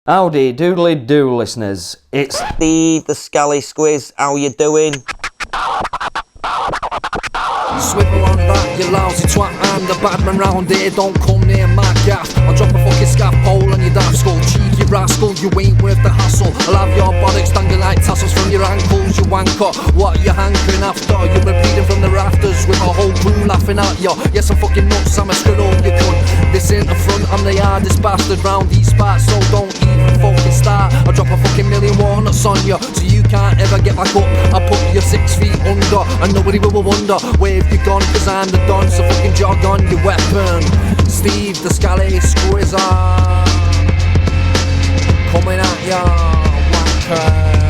Howdy doodly do, listeners. It's Steve the Scally Squiz. How you doing? Swivel on that, you lousy twat. I'm the bad man round here, don't come near my gaff. I'll drop a fucking scaffold on your daft skull. Cheeky rascal, you ain't worth the hassle. I'll have your bollocks dangling like tassels from your ankles, you wanker. What are you hankering after? You've been bleeding from the rafters with a whole crew laughing at you. Yes, I'm fucking nuts, I'm a squirrel, you cunt. This ain't the front, I'm the hardest bastard round these parts, so don't even fucking start. I'll drop a fucking million walnuts on you, so you can't ever get back up. I'll put you 6 feet under, and nobody will wonder where have you gone, cause I'm the don, so fucking jog on your weapon. Steve the Scally Squizzer, coming at ya, wanker.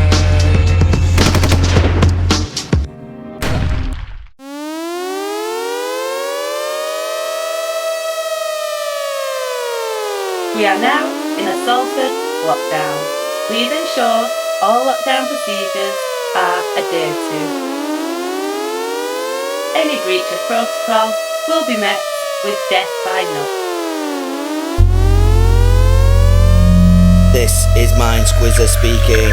We are now in a Salford lockdown. Please ensure all lockdown procedures are adhered to. Any breach of protocol will be met with death by knot. This is Mind Squizzer speaking.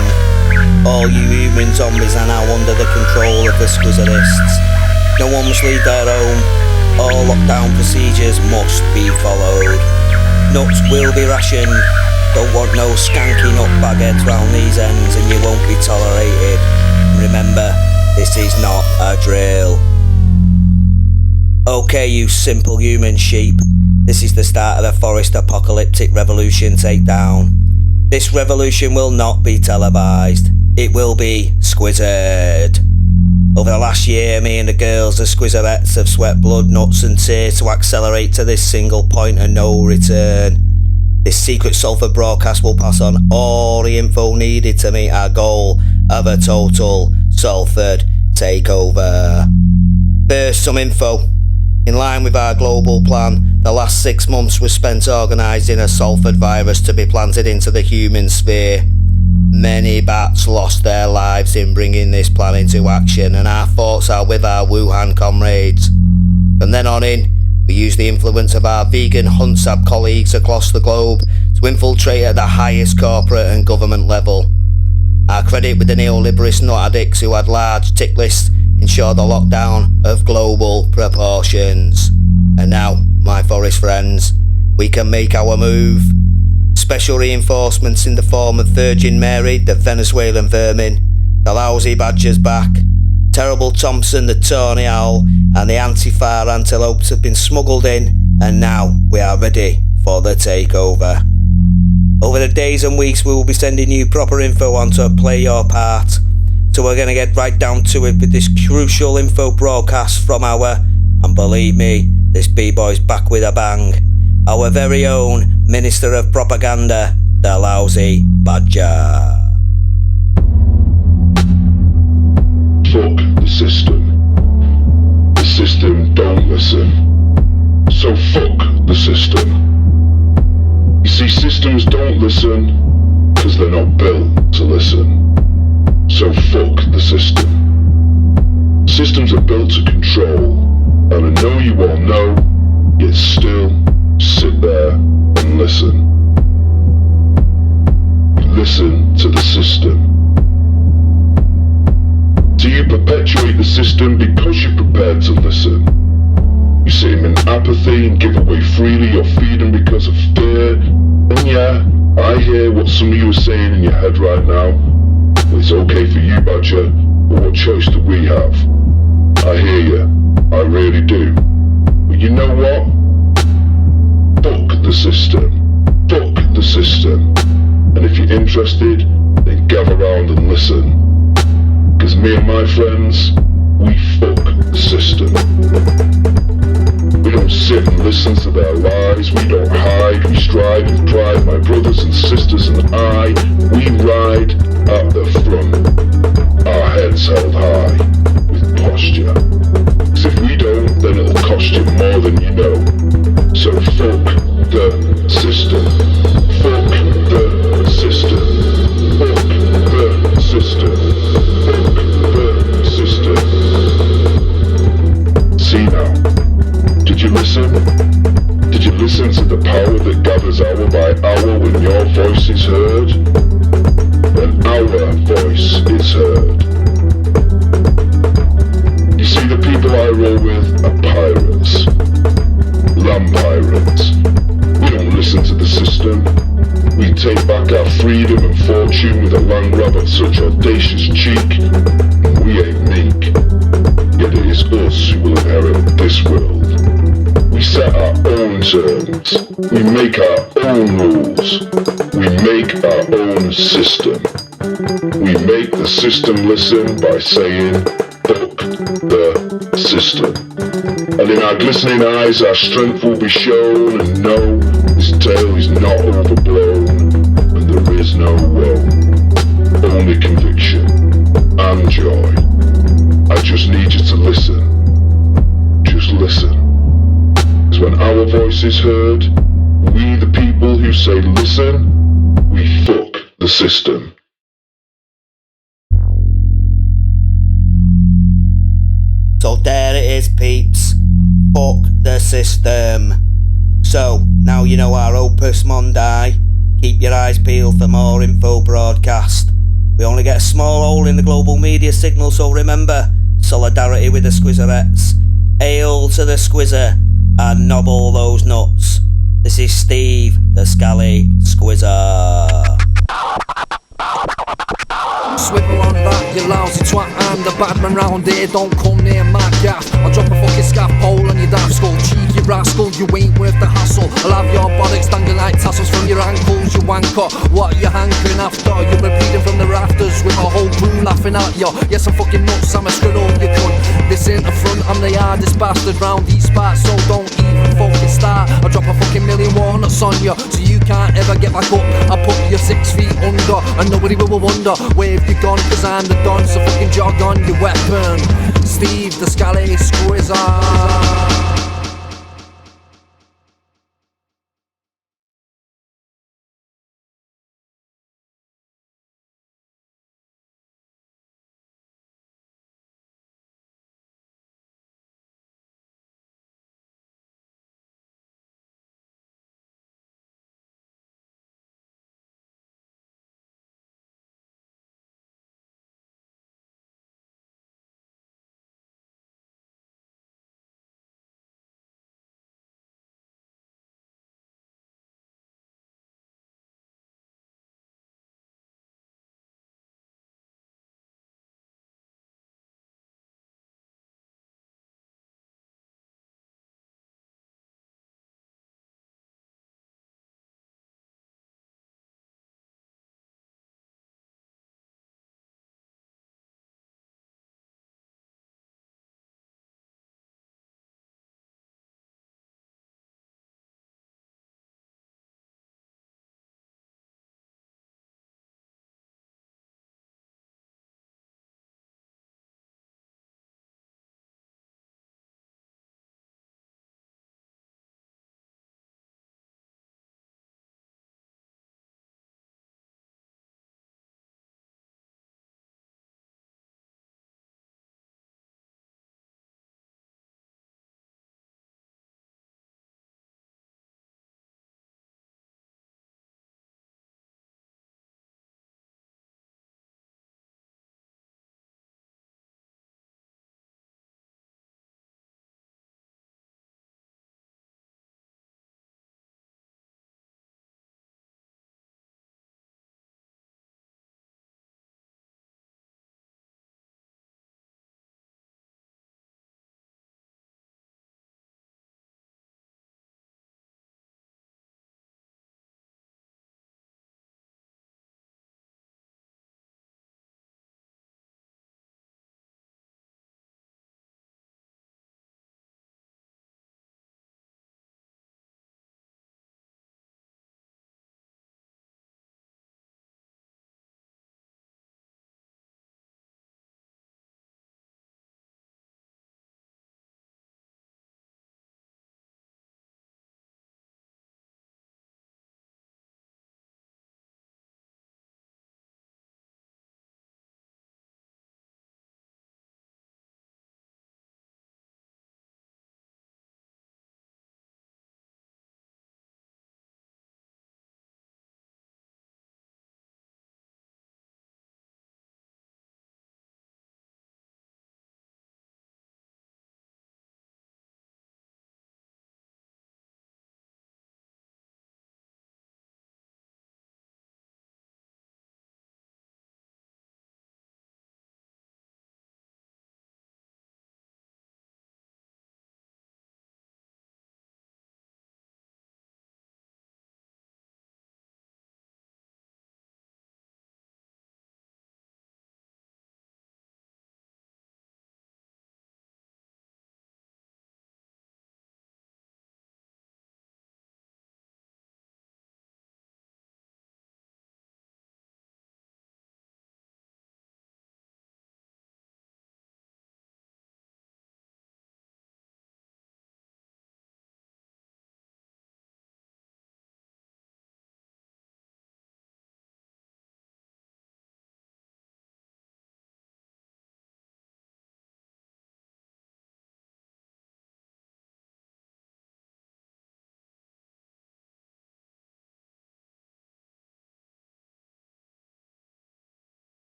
All you human zombies are now under the control of the Squizzerists. No one must leave their home. All lockdown procedures must be followed. Nuts will be rationed. Don't want no skanky nut baguettes round these ends, and you won't be tolerated. Remember, this is not a drill. Okay, you simple human sheep. This is the start of the forest apocalyptic revolution takedown. This revolution will not be televised. It will be squizzered. Over the last year, me and the girls, the Squizzerettes, have sweat blood, nuts and tears to accelerate to this single point of no return. This secret Salford broadcast will pass on all the info needed to meet our goal of a total Salford takeover. First, some info. In line with our global plan, the last 6 months were spent organising a Salford virus to be planted into the human sphere. Many bats lost their lives in bringing this plan into action, and our thoughts are with our Wuhan comrades. From then on in, we used the influence of our vegan Hunsab colleagues across the globe to infiltrate at the highest corporate and government level. Our credit with the neoliberalist nut addicts who had large tick lists ensured the lockdown of global proportions. And now, my forest friends, we can make our move. Special reinforcements in the form of Virgin Mary, the Venezuelan vermin, the Lousy Badger's back, Terrible Thompson, the Tawny Owl, and the Anti-Far Antelopes have been smuggled in, and now we are ready for the takeover. Over the days and weeks we will be sending you proper info on to play your part. So we're going to get right down to it with this crucial info broadcast from our, and believe me, this B-boy's back with a bang, our very own Minister of Propaganda, the Lousy Badger. Fuck the system. The system don't listen. So fuck the system. You see, systems don't listen because they're not built to listen. So fuck the system. Systems are built to control, and I know you all know, yet still sit there and listen. Listen to the system. Do you perpetuate the system because you're prepared to listen? You sit him in apathy and give away freely, or feed him because of fear. And yeah, I hear what some of you are saying in your head right now. Well, it's okay for you, Badger, but what choice do we have? I hear you, I really do. But you know what? Fuck the system. Fuck the system. And if you're interested, then gather round and listen. Cause me and my friends, we fuck the system. We don't sit and listen to their lies, we don't hide, we strive with pride, my brothers and sisters and I, we ride at the front, our heads held high, with posture. Cause if we don't, then it'll cost you more than you know. So fuck the system, fuck the system, fuck the system, fuck the system. See now, did you listen? Did you listen to the power that gathers hour by hour when your voice is heard, when our voice is heard. You see, the people I roll with are pirates, land pirates. We don't listen to the system. We take back our freedom and fortune with a land grab of such audacious cheek. We ain't meek, yet it is us who will inherit this world. We set our own terms. We make our own rules. We make our own system. We make the system listen by saying, fuck the system. And in our glistening eyes our strength will be shown, and no, this tale is not overblown, and there is no woe, only conviction and joy. I just need you to listen. Just listen. Because when our voice is heard, we the people who say listen, we fuck the system. So there it is, peeps. Fuck the system. So, now you know our opus mundi. Keep your eyes peeled for more info broadcast. We only get a small hole in the global media signal, so remember, solidarity with the Squizzerettes. Hail to the Squizzer, and knob all those nuts. This is Steve, the Scally Squizzer. Swivel on that, you lousy twat. I'm the bad man round here, don't come near my gaff. I'll drop a fucking scaffold on your daft skull. Cheeky rascal, you ain't worth the hassle. I'll have your bollocks dangling like tassels from your ankles, you wanker. What you hankering after? You've been bleeding from the rafters with my whole crew laughing at you. Yes, I'm fucking nuts, I'm a scribble, you cunt. This ain't the front, I'm the hardest bastard round these spots, so don't even fucking start. I'll drop a fucking million walnuts on you, so you can't ever get back up. I'll put you 6 feet under, and nobody will wonder where have you gone, cause I'm the don, so fucking jog on your weapon. Steve, the Scally Squizzer.